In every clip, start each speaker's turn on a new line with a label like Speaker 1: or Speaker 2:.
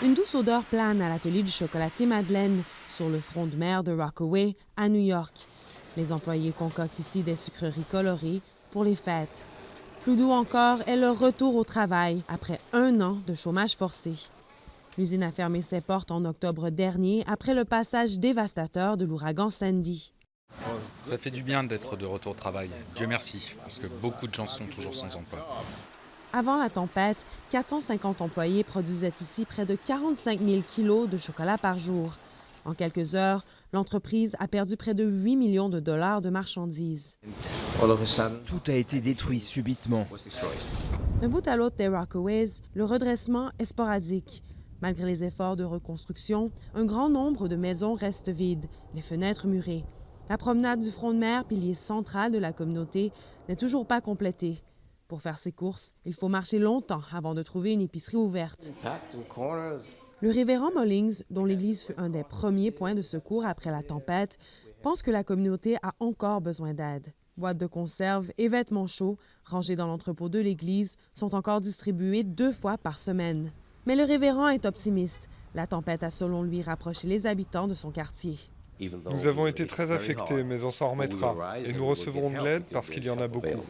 Speaker 1: Une douce odeur plane à l'atelier du chocolatier Madeleine, sur le front de mer de Rockaway, à New York. Les employés concoctent ici des sucreries colorées pour les fêtes. Plus doux encore est leur retour au travail après 1 an de chômage forcé. L'usine a fermé ses portes en octobre dernier après le passage dévastateur de l'ouragan Sandy.
Speaker 2: Ça fait du bien d'être de retour au travail. Dieu merci, parce que beaucoup de gens sont toujours sans emploi.
Speaker 1: Avant la tempête, 450 employés produisaient ici près de 45 000 kilos de chocolat par jour. En quelques heures, l'entreprise a perdu près de 8 millions de dollars de marchandises.
Speaker 3: Tout a été détruit subitement.
Speaker 1: D'un bout à l'autre des Rockaways, le redressement est sporadique. Malgré les efforts de reconstruction, un grand nombre de maisons restent vides, les fenêtres murées. La promenade du front de mer, pilier central de la communauté, n'est toujours pas complétée. Pour faire ses courses, il faut marcher longtemps avant de trouver une épicerie ouverte. Le révérend Mullings, dont l'église fut un des premiers points de secours après la tempête, pense que la communauté a encore besoin d'aide. Boîtes de conserve et vêtements chauds, rangés dans l'entrepôt de l'église, sont encore distribués 2 fois par semaine. Mais le révérend est optimiste. La tempête a selon lui rapproché les habitants de son quartier.
Speaker 4: Nous avons été très affectés, mais on s'en remettra. Et nous recevrons de l'aide parce qu'il y en a beaucoup.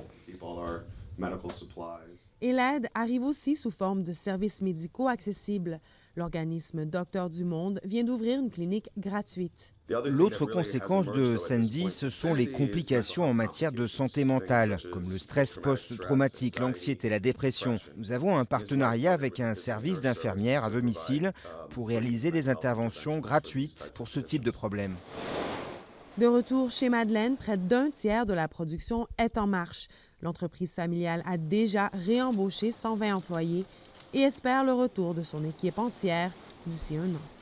Speaker 1: Et l'aide arrive aussi sous forme de services médicaux accessibles. L'organisme Docteurs du Monde vient d'ouvrir une clinique gratuite.
Speaker 3: L'autre conséquence de Sandy, ce sont les complications en matière de santé mentale, comme le stress post-traumatique, l'anxiété, la dépression. Nous avons un partenariat avec un service d'infirmières à domicile pour réaliser des interventions gratuites pour ce type de problème.
Speaker 1: De retour chez Madeleine, près d'un tiers de la production est en marche. L'entreprise familiale a déjà réembauché 120 employés et espère le retour de son équipe entière d'ici 1 an.